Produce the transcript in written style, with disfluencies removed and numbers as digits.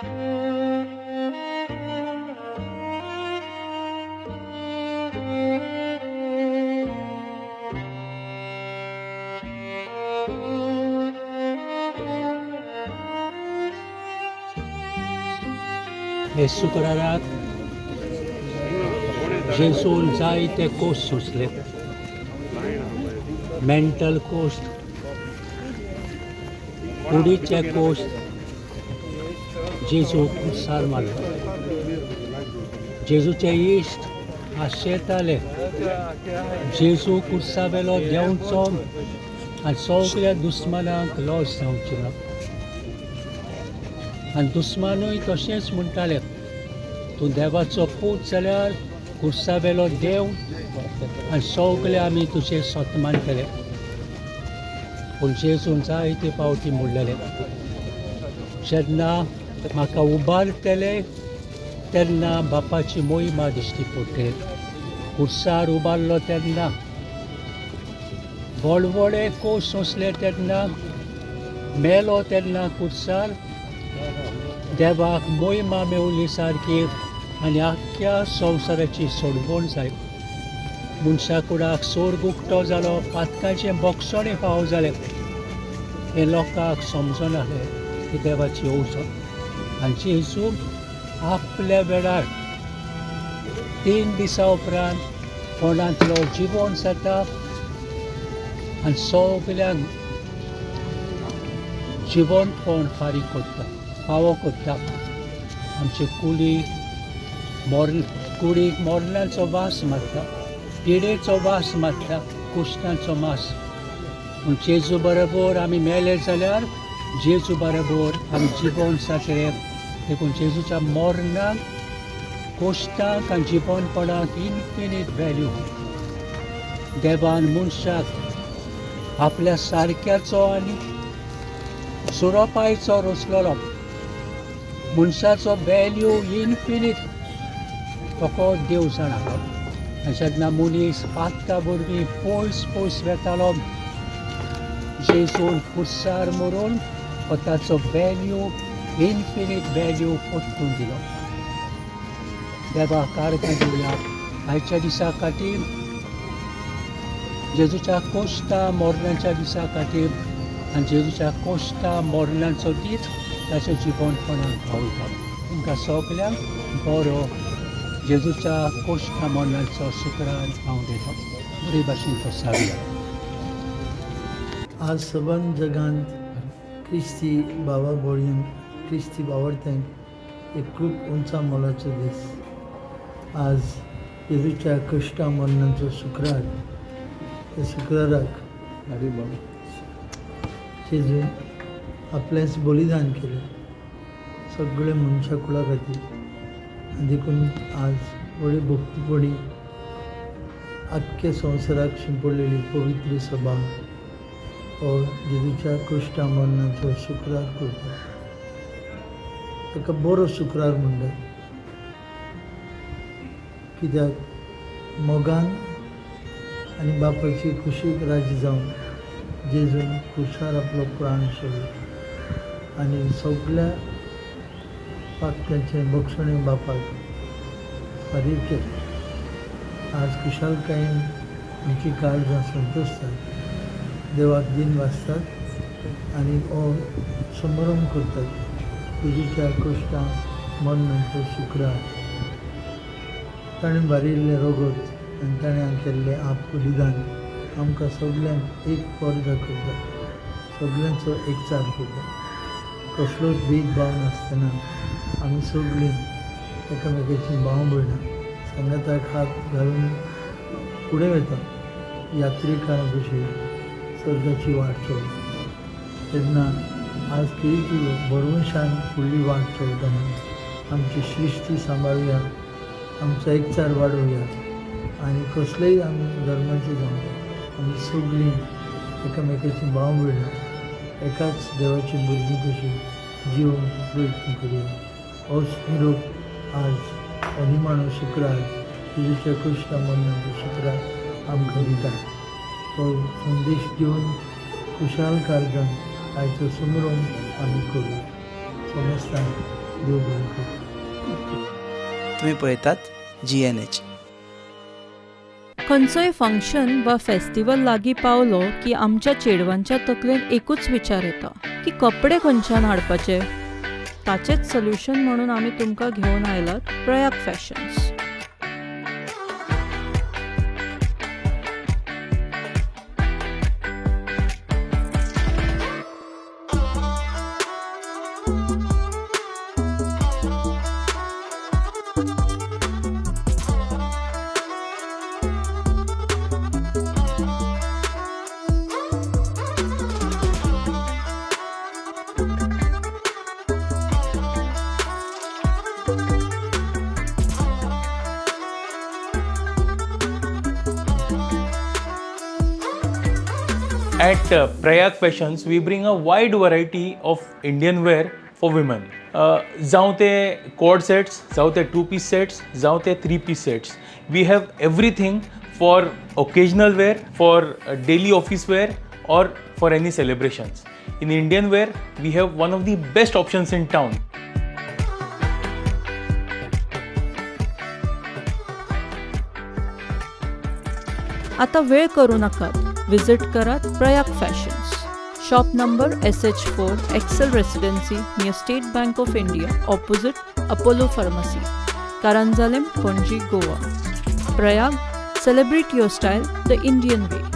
हे शुक्राराक जेजून जायते कोस्ट सोंसले. मेंटल कोस्ट, कुडीचे कोस्ट जेजू कुर्सार मारलो. जेजूचे इश्ट आशेताले जेजू कुर्सा वेलो देंवचो आनी सगळ्या दुस्मानांक लॉस जावची ना. आनी दुस्मानूय तशेंच म्हणटाले, तूं देवाचो पूत जाल्यार कुर्सा वेलो देव आनी सगळे आमी तुजें सतमान केलें. पूण जेजून जायते फावटी म्हणलेलें, जेन्ना म्हाका उबारतले तेन्ना बापाची मोहिमा दिश्टी पडटली. कुर्सार उबारलो तेन्ना, व्हडले कोश सोंसले तेन्ना, मेलो तेन्ना कुर्सार देवाक मोहिमा मेवली सारकी आनी आख्ख्या संवसाराची सोडवण जाय. मनशा कुडाक सोर्ग उक्तो जालो, पातकाचें बोक्षणें फावो जालें. हें लोकांक समजनासलें की देवाची येवजण. आनी जेजू आपल्या वेळार 3 दिसां उपरांत कोणांतलो जिवंत जाता आनी सगल्यांक जिवंतपण फारीक करता, फावो करता. आमचे कुडीक मोरणाचो वास मारता, पिडेचो वास मारता, कुश्टांचो मास. पूण जेजू बरोबर आमी मेले जाल्यार जेजू बरोबर आमी जिवंत जातले. देखून जेजूच्या मोरणाक, कोश्टांक आनी जिवंतपणाक इन्फिनीट व्हॅल्यू. देवान मनशाक आपल्या सारक्याचो आनी सुरोपायचो रचलेलो. मनशाचो व्हॅल्यू इन्फिनीट तो देव जाणालो. आनी जेन्ना मनीस पातका वरवीं पयस पयस वेतालो, जेजून कुर्सार मरून ताचो व्हॅल्यू, इन्फिनीट व्हॅल्यू परतून दिलो. देवाक आर्गां दिवया आयच्या दिसा खातीर, जेजूच्या कोश्टा मोरणाच्या दिसा खातीर. आनी जेजूच्या कोश्टा मोरणाचो दीस ताच्या जिवंतपणाक भावता. तुमकां सगल्यांक बरो जेजूच्या कोश्टा मोरणाचो शुक्रार हांव दिलो. बरे भाशेन तो सारूया. आज सबंद जगांत क्रिस्ती भावा भोळयांक, क्रिस्ती वावरत्यांक एक खूब उंचा मोलाचो दीस. आज जेजूच्या कश्टा मोरणाचो शुक्रार. त्या शुक्राराक जेजून आपलेंच बलिदान केलें सगळे मनशा कुळा खातीर. आनी देखून आज व्हडी भक्तीपणी आख्ख्या संवसाराक शिंपडलेली पवित्र सभा हो जेजूच्या कश्टा मोरणाचो शुक्रार करता. ताका बरो शुक्रार म्हणटात, कित्याक मोगान आनी बापाची खुशीक राजी जावन जेजून खुशार आपलो प्राण सोडलो आनी सगळ्या पातकाचें भक्षणें बापाक फारीक केलें. आज खुशालकायेन आमची काळजां संतोशतात, देवाक दिन वाजतात आनी हो समारंभ करतात. जेजूच्या कश्टां मोरणाचो शुक्रार. ताणें बारिल्लें रगत आनी ताणें केल्लें आप बलिदान आमकां सगल्यांक एक पर्दा करता, सगल्यांचो एकचार करता. कसलोच भेदभाव नासतना आमी सगळीं एकामेकाची भाव भयणां सांगाताक हात घालून फुडें वता. यात्रेकार भशेन स्वर्गाची वाट चलता. तेन्ना आज कितें बडवशान फुडली वाट चलतना आमची श्रिश्टी सांबाळुया, आमचो एकचार वाडोवया आनी कसलेय आमी धर्माचे जावं आमी सगळीं एकामेकाची भाव भयणां एकाच देवाची भुरगीं कशी जिवंक प्रयत्न करुया. होच निरोप आज हो निमाणो शुक्रार जेजूच्या कश्टा मोरणाचो शुक्रार आमकां दिता. तो संदेश घेवन खुशाल काळजान आयचो समारंभ आमी करूया. समस्तान देव बरें करूं. तुम्ही पळयतात GNH. खंयचोय फंक्शन वा फेस्टिवल लागीं पावलो की आमच्या चेडवांच्या तकलेन एकूच विचार येता की कपडे खंयच्यान हाडपाचे. ताचेच सोल्युशन म्हणून आमी तुमकां घेवन आयलात Prayag fashions. At Prayag Fashions, we bring a wide variety of Indian wear for women. जावं ते cord sets, जावं ते 2-piece sets, जावं ते 3-piece sets. We have everything for occasional wear, for daily office wear, or for any celebrations. In Indian wear, we have one of the best options in town. आता वेळ करू नकात. Visit करात Prayag fashions. Shop number SH4 Excel Residency near State Bank of India opposite Apollo pharmacy, Karanzalem, Panaji, Goa. Prayag, celebrate your style the Indian way.